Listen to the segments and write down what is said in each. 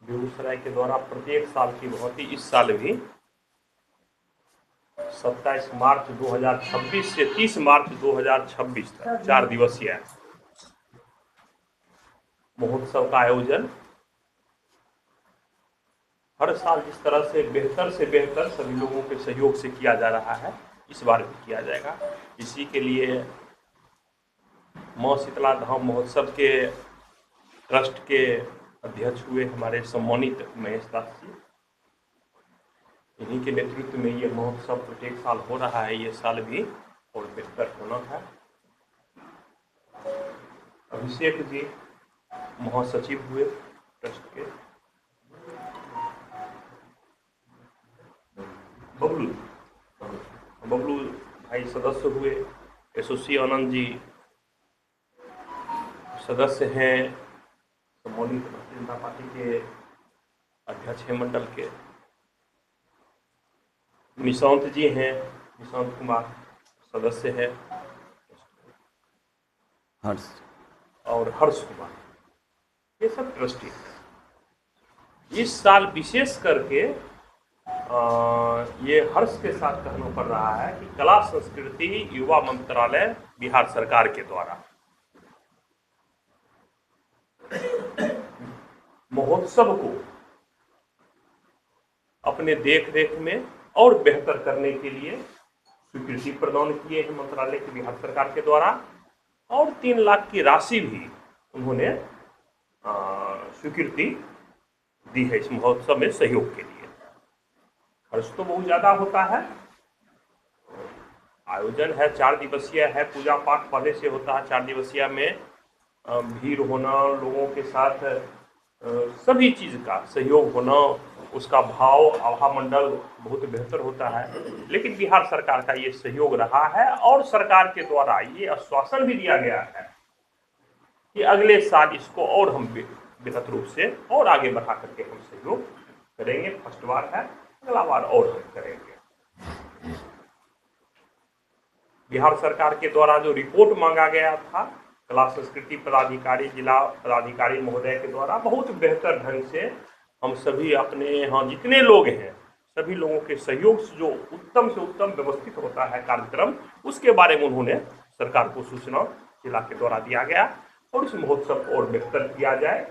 बेगूसराय के द्वारा प्रत्येक साल की भांति इस साल भी 27 मार्च 2026 से 30 मार्च 2026 तक 4 दिवसीय महोत्सव का आयोजन हर साल जिस तरह से बेहतर सभी लोगों के सहयोग से किया जा रहा है, इस बार भी किया जाएगा। इसी के लिए माँ शीतला धाम महोत्सव के ट्रस्ट के अध्यक्ष हुए हमारे सम्मानित महेश दास जी। इन्हीं के नेतृत्व में ये महोत्सव प्रत्येक साल हो रहा है। ये साल भी और बेहतर होना है। अभिषेक जी महासचिव हुए ट्रस्ट के। बबलू भाई सदस्य हुए। यशस्वी आनंद जी सदस्य हैं, सम्मानित भारतीय जनता पार्टी के अध्यक्ष हैं मंडल के। निशांत जी हैं, निशांत कुमार सदस्य हैं, हर्ष और हर्ष कुमार, ये सब ट्रस्टी हैं। इस साल विशेष करके ये हर्ष के साथ कहना पड़ रहा है कि कला संस्कृति युवा मंत्रालय बिहार सरकार के द्वारा महोत्सव को अपने देखरेख में और बेहतर करने के लिए स्वीकृति प्रदान किए हैं मंत्रालय की बिहार सरकार के द्वारा, और 3 लाख की राशि भी उन्होंने स्वीकृति दी है इस महोत्सव में सहयोग के लिए। खर्च तो बहुत ज़्यादा होता है। आयोजन है 4 दिवसीय है, पूजा पाठ पहले से होता है। 4 दिवसीय में भीड़ होना, लोगों के साथ सभी चीज़ का सहयोग होना, उसका भाव आभा मंडल बहुत बेहतर होता है। लेकिन बिहार सरकार का ये सहयोग रहा है और सरकार के द्वारा ये आश्वासन भी दिया गया है कि अगले साल इसको और हम बेहतर रूप से और आगे बढ़ा करके हम सहयोग करेंगे। फर्स्ट बार है, अगला बार और हम करेंगे। बिहार सरकार के द्वारा जो रिपोर्ट मांगा गया था कला संस्कृति पदाधिकारी, जिला पदाधिकारी महोदय के द्वारा बहुत बेहतर ढंग से हम सभी अपने यहाँ जितने लोग हैं सभी लोगों के सहयोग से जो उत्तम से उत्तम व्यवस्थित होता है कार्यक्रम, उसके बारे में उन्होंने सरकार को सूचना जिला के द्वारा दिया गया और इस महोत्सव को और बेहतर किया जाए।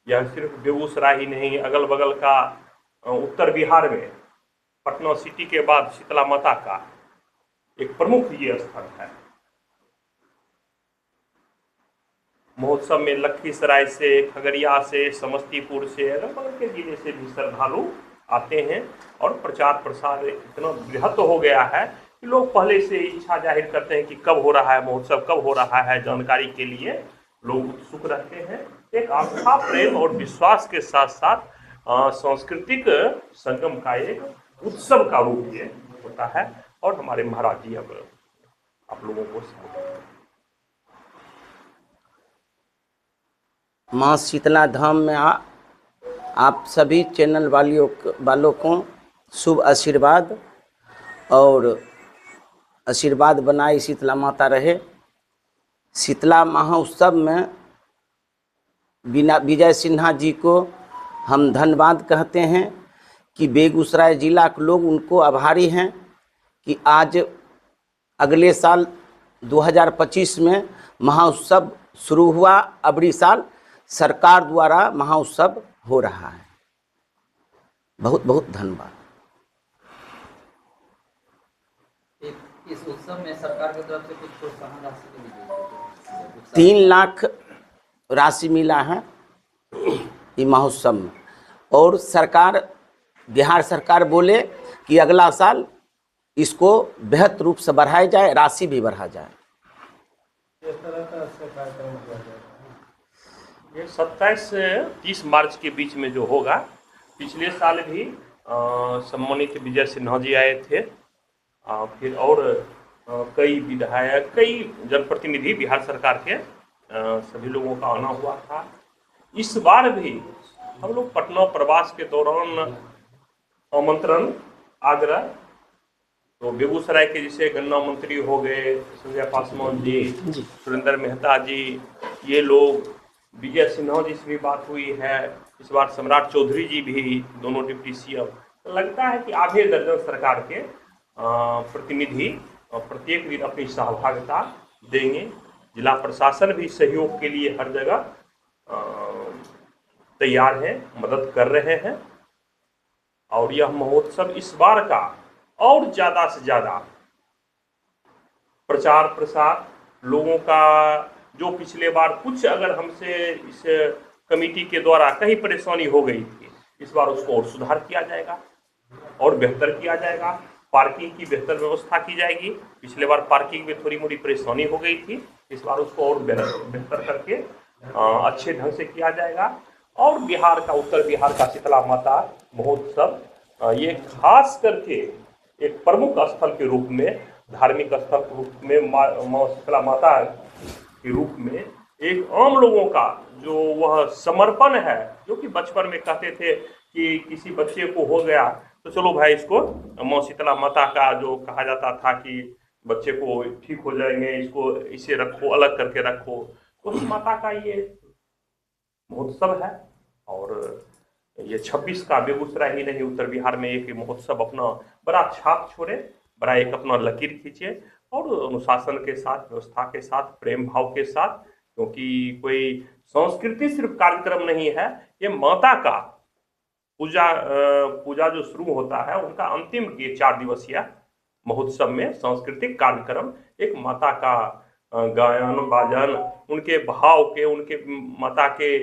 यह सिर्फ बेगूसराय ही नहीं, अगल बगल का उत्तर बिहार में पटना सिटी के बाद शीतला माता का एक प्रमुख ये स्थल है। महोत्सव में लखीसराय से, खगड़िया से, समस्तीपुर से, अगल बगल के जिले से भी श्रद्धालु आते हैं और प्रचार प्रसार इतना बृहत हो गया है कि लोग पहले से इच्छा जाहिर करते हैं कि कब हो रहा है महोत्सव, कब हो रहा है। जानकारी के लिए लोग उत्सुक रहते हैं। एक आस्था, प्रेम और विश्वास के साथ साथ सांस्कृतिक संगम का एक उत्सव का रूप ये होता है। और हमारे महाराज जी अब आप लोगों को माँ शीतला धाम में आप सभी चैनल वालों को शुभ आशीर्वाद और आशीर्वाद बनाए शीतला माता रहे। शीतला महोत्सव में विजय सिन्हा जी को हम धन्यवाद कहते हैं कि बेगूसराय जिला के लोग उनको आभारी हैं कि आज अगले साल 2025 में महोत्सव शुरू हुआ। अगली साल सरकार द्वारा महोत्सव हो रहा है। बहुत बहुत धन्यवाद। इस उत्सव में सरकार की तरफ से कुछ प्रोत्साहन राशि भी दी 3 लाख राशि मिला है ये महोत्सव में, और सरकार बिहार सरकार बोले कि अगला साल इसको बेहतर रूप से बढ़ाया जाए, राशि भी बढ़ा जाए। ये 27 से 30 मार्च के बीच में जो होगा, पिछले साल भी सम्मानित विजय सिन्हा जी आए थे, फिर और कई विधायक, कई जनप्रतिनिधि बिहार सरकार के सभी लोगों का आना हुआ था। इस बार भी हम लोग पटना प्रवास के दौरान आमंत्रण आगरा, तो बेगूसराय के जैसे गन्ना मंत्री हो गए संजय पासवान जी, सुरेंद्र मेहता जी, ये लोग विजय सिन्हा जी से भी बात हुई है, इस बार सम्राट चौधरी जी भी, दोनों डिप्टी सीएम। तो लगता है कि आधे दर्जन सरकार के प्रतिनिधि प्रत्येक दिन अपनी सहभागिता देंगे। जिला प्रशासन भी सहयोग के लिए हर जगह तैयार है, मदद कर रहे हैं। और यह महोत्सव इस बार का और ज़्यादा से ज़्यादा प्रचार प्रसार लोगों का, जो पिछले बार कुछ अगर हमसे इस कमेटी के द्वारा कहीं परेशानी हो गई थी, इस बार उसको और सुधार किया जाएगा और बेहतर किया जाएगा। पार्किंग की बेहतर व्यवस्था की जाएगी। पिछले बार पार्किंग में थोड़ी मोड़ी परेशानी हो गई थी, इस बार उसको और बेहतर करके अच्छे ढंग से किया जाएगा। और बिहार का, उत्तर बिहार का शीतला माता महोत्सव ये खास करके एक प्रमुख स्थल के रूप में, धार्मिक स्थल के रूप में, माँ शीतला माता के रूप में एक आम लोगों का जो वह समर्पण है, जो कि बचपन में कहते थे कि किसी बच्चे को हो गया तो चलो भाई इसको माँ शीतला माता का, जो कहा जाता था कि बच्चे को ठीक हो जाएंगे, इसको इसे रखो, अलग करके रखो, तो उस माता का ये महोत्सव है। और ये 26 का बेगूसराय ही नहीं, उत्तर बिहार में एक महोत्सव अपना बड़ा छाप छोड़े, बड़ा एक अपना लकीर खींचे और अनुशासन के साथ, व्यवस्था के साथ, प्रेम भाव के साथ। क्योंकि कोई संस्कृति सिर्फ कार्यक्रम नहीं है, ये माता का पूजा जो शुरू होता है, उनका अंतिम ये 4 दिवसीय महोत्सव में सांस्कृतिक कार्यक्रम, एक माता का गायन बाजन, उनके भाव के, उनके माता के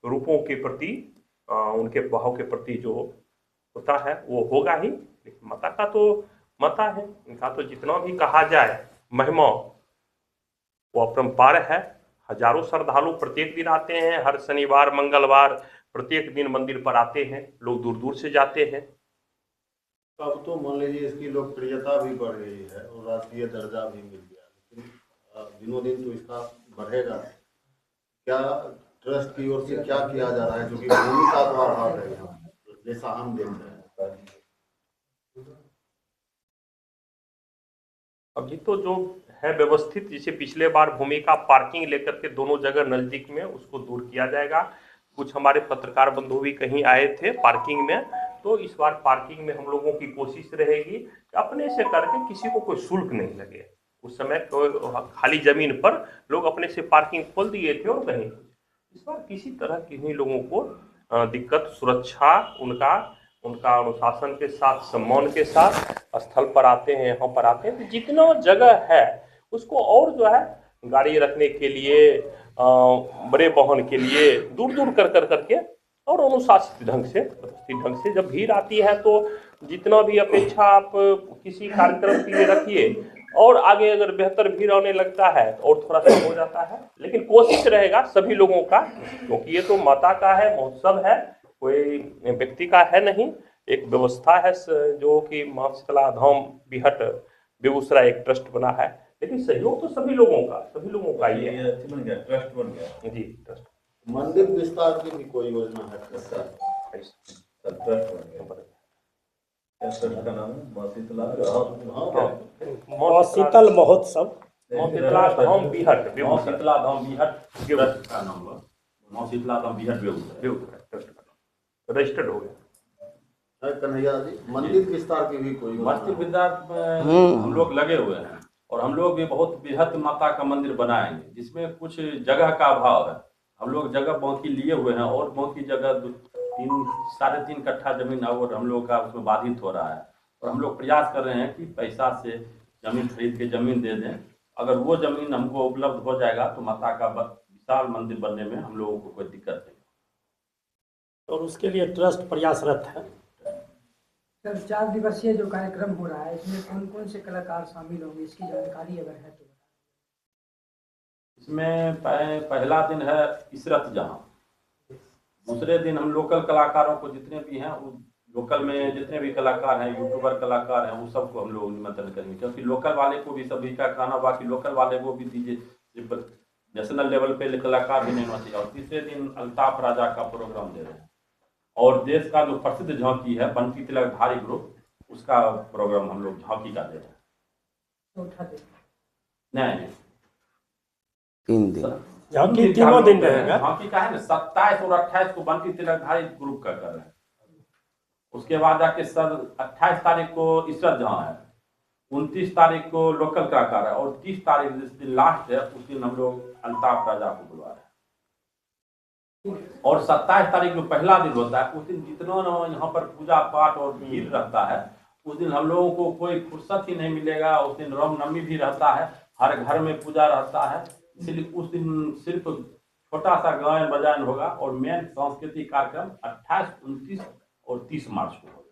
रूपों के प्रति, उनके भाव के प्रति जो होता है वो होगा ही। लेकिन माता का तो माता है, इनका तो जितना भी कहा जाए महिमा वो अपरंपार है। हजारों श्रद्धालु प्रत्येक दिन आते हैं, हर शनिवार मंगलवार प्रत्येक दिन मंदिर पर आते हैं, लोग दूर दूर से जाते हैं। अब तो मान लीजिए इसकी लोकप्रियता भी बढ़ गई है और राष्ट्रीय दर्जा भी मिल गया, लेकिन दिनों दिन तो इसका बढ़ेगा। क्या ट्रस्ट की ओर से क्या किया जा रहा है, क्योंकि भूमि का तो अभाव है यहाँ, जैसा हम देख रहे हैं। अभी तो जो है व्यवस्थित, जैसे पिछले बार भूमि का पार्किंग लेकर के दोनों जगह नजदीक में उसको दूर किया जाएगा। कुछ हमारे पत्रकार बंधु भी कहीं आए थे पार्किंग में, तो इस बार पार्किंग में हम लोगों की कोशिश रहेगी कि अपने से करके किसी को कोई शुल्क नहीं लगे। उस समय तो खाली जमीन पर लोग अपने से पार्किंग खोल दिए थे और कहीं, इस बार किसी तरह किन्हीं लोगों को दिक्कत, सुरक्षा, उनका अनुशासन के साथ, सम्मान के साथ स्थल पर आते हैं, यहाँ पर आते हैं, तो जितना जगह है उसको और जो है गाड़ी रखने के लिए, बड़े वाहन के लिए दूर दूर कर करके और अनुशासित ढंग से, व्यवस्थित ढंग से, जब भीड़ आती है तो जितना भी अपेक्षा आप किसी कार्यक्रम के लिए रखिए, और आगे अगर बेहतर भीड़ आने लगता है तो और थोड़ा सा हो जाता है। लेकिन कोशिश रहेगा सभी लोगों का, क्योंकि ये तो माता का है, महोत्सव है, कोई व्यक्ति का है नहीं, एक व्यवस्था है जो कि माँ शीतला धाम बिहट बेगूसराय एक ट्रस्ट बना है। लेकिन सहयोग तो सभी लोगों का ये बन गया, ट्रस्ट बन गया जी। ट्रस्ट मंदिर विस्तार की भी कोई योजना है? ट्रस्ट बन गया। ट्रस्ट का नाम है माँ शीतला माँ शीतल महोत्सव, माँ शीतला धाम बिहट, माँ शीतला धाम बिहट ट्रस्ट का नाम है। माँ शीतला धाम बिहट बेगूसराय ट्रस्ट का रजिस्टर्ड हो गया। कन्हैया जी, मंदिर विस्तार की भी कोई योजना मंदिर है? विस्तार में हम लोग लगे हुए हैं और हम लोग भी बहुत बृहत माता का मंदिर बनाएंगे, जिसमें कुछ जगह का अभाव है। हम लोग जगह बाकी लिए हुए हैं और बाकी जगह 3-3.5 कट्ठा जमीन और हम लोग का उसमें बाधित हो रहा है, और हम लोग प्रयास कर रहे हैं कि पैसा से जमीन खरीद के जमीन दे दें। अगर वो जमीन हमको उपलब्ध हो जाएगा तो माता का विशाल मंदिर बनने में हम लोगों को कोई दिक्कत नहीं, और उसके लिए ट्रस्ट प्रयासरत है। सर, 4 दिवसीय जो कार्यक्रम हो रहा है, इसमें कौन कौन से कलाकार शामिल होंगे, इसकी जानकारी अगर है तो? इसमें पहला दिन है इशरत जहां, दूसरे दिन हम लोकल कलाकारों को जितने भी हैं, लोकल में जितने भी कलाकार हैं, यूट्यूबर कलाकार हैं, वो सबको हम लोग निमंत्रण करेंगे, क्योंकि लोकल वाले को भी सभी का खाना, बाकी लोकल वाले को भी दीजिए, नेशनल लेवल पे कलाकार भी नहीं होना चाहिए। और तीसरे दिन अल्ताफ राजा का प्रोग्राम दे रहे हैं, और देश का जो प्रसिद्ध झांकी है बंटी तिलक धारी ग्रुप, उसका प्रोग्राम हम लोग झांकी का दे रहे हैं। चौथा दिन नहीं 3 दिन झांकी तीनों दिन रहेगा। झांकी का है ना 27 और 28 को बंटी तिलकधारी ग्रुप का कर रहे हैं। उसके बाद जाके सर 28 तारीख को इसरत जहां है, 29 तारीख को लोकल कलाकार है, और 30 तारीख जिस दिन लास्ट है उस दिन हम लोग अल्ताफ राजा को बुला रहे हैं। और 27 तारीख जो पहला दिन होता है उस दिन जितना यहाँ पर पूजा पाठ और भीड़ रहता है, उस दिन हम लोगों को कोई फुर्सत ही नहीं मिलेगा। उस दिन रामनवमी भी रहता है, हर घर में पूजा रहता है, इसलिए उस दिन सिर्फ छोटा सा गायन बजान होगा और मेन सांस्कृतिक कार्यक्रम 28, 29 और 30 मार्च को होगा।